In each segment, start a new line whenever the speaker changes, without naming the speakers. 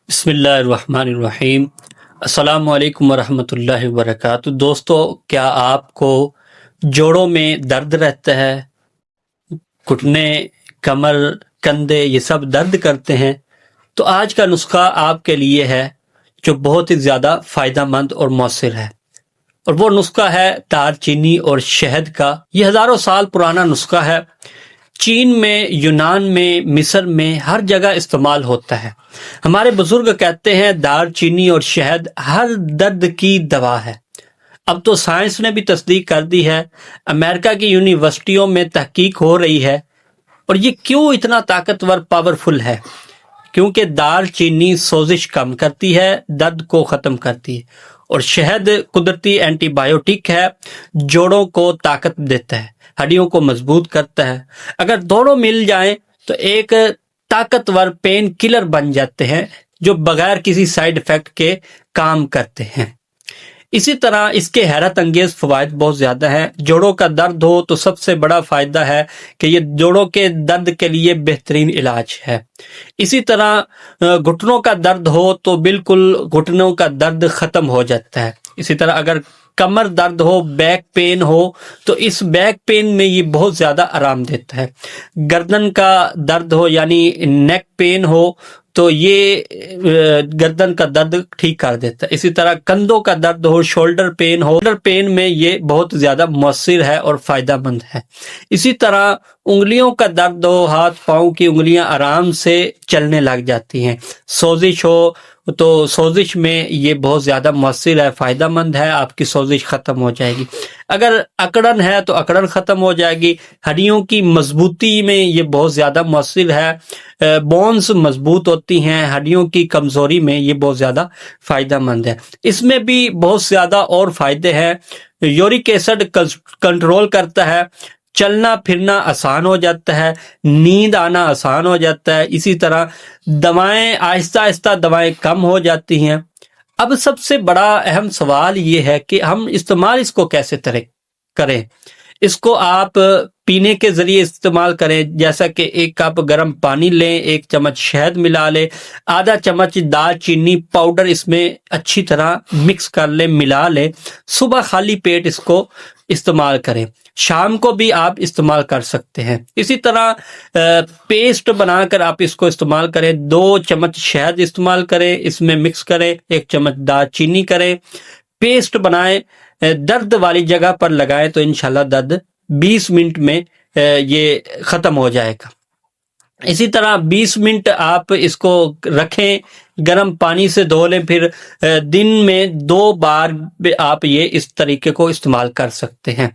بسم اللہ الرحمن الرحیم۔ السلام علیکم ورحمۃ اللہ وبرکاتہ۔ دوستو، کیا آپ کو جوڑوں میں درد رہتا ہے؟ گھٹنے، کمر، کندھے یہ سب درد کرتے ہیں؟ تو آج کا نسخہ آپ کے لیے ہے جو بہت ہی زیادہ فائدہ مند اور مؤثر ہے، اور وہ نسخہ ہے دار چینی اور شہد کا۔ یہ ہزاروں سال پرانا نسخہ ہے۔ چین میں، یونان میں، مصر میں ہر جگہ استعمال ہوتا ہے۔ ہمارے بزرگ کہتے ہیں دار چینی اور شہد ہر درد کی دوا ہے۔ اب تو سائنس نے بھی تصدیق کر دی ہے۔ امریکہ کی یونیورسٹیوں میں تحقیق ہو رہی ہے۔ اور یہ کیوں اتنا طاقتور، پاورفل ہے؟ کیونکہ دار چینی سوزش کم کرتی ہے، درد کو ختم کرتی ہے، اور شہد قدرتی اینٹی بائیوٹک ہے، جوڑوں کو طاقت دیتا ہے، ہڈیوں کو مضبوط کرتا ہے۔ اگر دونوں مل جائیں تو ایک طاقتور پین کلر بن جاتے ہیں جو بغیر کسی سائیڈ افیکٹ کے کام کرتے ہیں۔ اسی طرح اس کے حیرت انگیز فوائد بہت زیادہ ہیں۔ جوڑوں کا درد ہو تو سب سے بڑا فائدہ ہے کہ یہ جوڑوں کے درد کے لیے بہترین علاج ہے۔ اسی طرح گھٹنوں کا درد ہو تو بالکل گھٹنوں کا درد ختم ہو جاتا ہے۔ اسی طرح اگر کمر درد ہو، بیک پین ہو، تو اس بیک پین میں یہ بہت زیادہ آرام دیتا ہے۔ گردن کا درد ہو یعنی نیک پین ہو تو یہ گردن کا درد ٹھیک کر دیتا ہے۔ اسی طرح کندھوں کا درد ہو، شولڈر پین ہو، شولڈر پین میں یہ بہت زیادہ مؤثر ہے اور فائدہ مند ہے۔ اسی طرح انگلیوں کا درد ہو، ہاتھ پاؤں کی انگلیاں آرام سے چلنے لگ جاتی ہیں۔ سوزش ہو تو سوزش میں یہ بہت زیادہ مؤثر ہے، فائدہ مند ہے، آپ کی سوزش ختم ہو جائے گی۔ اگر اکڑن ہے تو اکڑن ختم ہو جائے گی۔ ہڈیوں کی مضبوطی میں یہ بہت زیادہ مؤثر ہے، بونز مضبوط ہوتی ہیں۔ ہڈیوں کی کمزوری میں یہ بہت زیادہ فائدہ مند ہے۔ اس میں بھی بہت زیادہ اور فائدے ہیں۔ یورک ایسڈ کنٹرول کرتا ہے، چلنا پھرنا آسان ہو جاتا ہے، نیند آنا آسان ہو جاتا ہے۔ اسی طرح دوائیں آہستہ آہستہ دوائیں کم ہو جاتی ہیں۔ اب سب سے بڑا اہم سوال یہ ہے کہ ہم استعمال اس کو کیسے کریں۔ اس کو آپ پینے کے ذریعے استعمال کریں، جیسا کہ ایک کپ گرم پانی لیں، ایک چمچ شہد ملا لیں، آدھا چمچ دار چینی پاؤڈر اس میں اچھی طرح مکس کر لیں، ملا لیں۔ صبح خالی پیٹ اس کو استعمال کریں، شام کو بھی آپ استعمال کر سکتے ہیں۔ اسی طرح پیسٹ بنا کر آپ اس کو استعمال کریں۔ 2 چمچ شہد استعمال کریں، اس میں مکس کریں، 1 چمچ دار چینی کریں، پیسٹ بنائیں، درد والی جگہ پر لگائیں تو انشاءاللہ درد 20 منٹ میں یہ ختم ہو جائے گا۔ اسی طرح 20 منٹ آپ اس کو رکھیں، گرم پانی سے دھو لیں، پھر دن میں 2 بار آپ یہ اس طریقے کو استعمال کر سکتے ہیں۔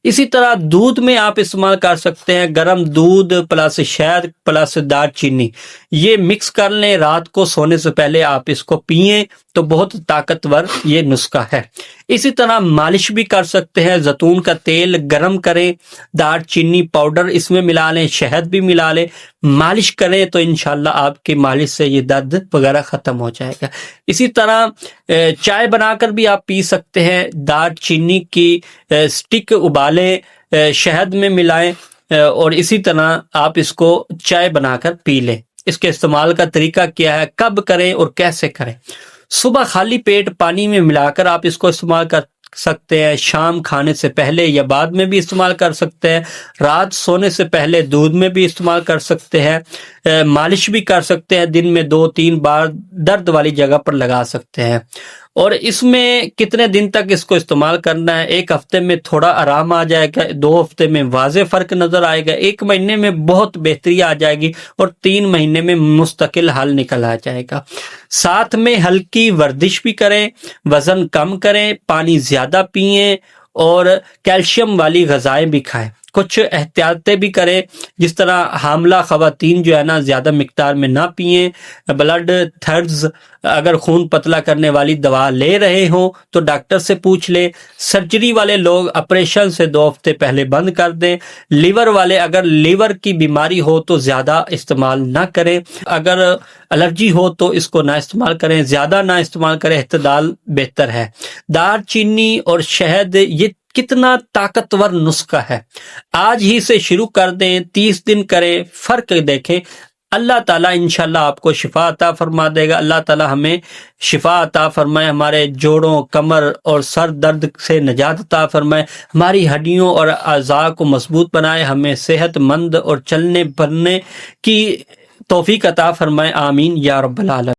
اسی طرح دودھ میں آپ استعمال کر سکتے ہیں، گرم دودھ پلس شہد پلس دار چینی یہ مکس کر لیں، رات کو سونے سے پہلے آپ اس کو پئیں تو بہت طاقتور یہ نسخہ ہے۔ اسی طرح مالش بھی کر سکتے ہیں، زیتون کا تیل گرم کریں، دار چینی پاؤڈر اس میں ملا لیں، شہد بھی ملا لیں، مالش کریں تو انشاءاللہ آپ کی مالش سے یہ درد وغیرہ ختم ہو جائے گا۔ اسی طرح چائے بنا کر بھی آپ پی سکتے ہیں، دار چینی کی سٹک ابالیں، شہد میں ملائیں، اور اسی طرح آپ اس کو چائے بنا کر پی لیں۔ اس کے استعمال کا طریقہ کیا ہے، کب کریں اور کیسے کریں؟ صبح خالی پیٹ پانی میں ملا کر آپ اس کو استعمال کر سکتے ہیں، شام کھانے سے پہلے یا بعد میں بھی استعمال کر سکتے ہیں، رات سونے سے پہلے دودھ میں بھی استعمال کر سکتے ہیں، مالش بھی کر سکتے ہیں، دن میں 2-3 بار درد والی جگہ پر لگا سکتے ہیں۔ اور اس میں کتنے دن تک اس کو استعمال کرنا ہے؟ 1 ہفتے میں تھوڑا آرام آ جائے گا، 2 ہفتے میں واضح فرق نظر آئے گا، 1 مہینے میں بہت بہتری آ جائے گی، اور 3 مہینے میں مستقل حل نکل آ جائے گا۔ ساتھ میں ہلکی ورزش بھی کریں، وزن کم کریں، پانی زیادہ پئیں، اور کیلشیم والی غذائیں بھی کھائیں۔ کچھ احتیاطیں بھی کریں، جس طرح حاملہ خواتین جو ہے نا زیادہ مقدار میں نہ پئیں، بلڈ تھرز اگر خون پتلا کرنے والی دوا لے رہے ہوں تو ڈاکٹر سے پوچھ لیں، سرجری والے لوگ آپریشن سے 2 ہفتے پہلے بند کر دیں، لیور والے اگر لیور کی بیماری ہو تو زیادہ استعمال نہ کریں، اگر الرجی ہو تو اس کو نہ استعمال کریں، زیادہ نہ استعمال کریں، اعتدال بہتر ہے۔ دار چینی اور شہد یہ کتنا طاقتور نسخہ ہے، آج ہی سے شروع کر دیں، 30 دن کریں، فرق دیکھیں، اللہ تعالیٰ انشاءاللہ آپ کو شفا عطا فرما دے گا۔ اللہ تعالیٰ ہمیں شفا عطا فرمائے، ہمارے جوڑوں، کمر اور سر درد سے نجات عطا فرمائے، ہماری ہڈیوں اور اعضاء کو مضبوط بنائے، ہمیں صحت مند اور چلنے پھرنے کی توفیق عطا فرمائے، آمین یا رب العالمین۔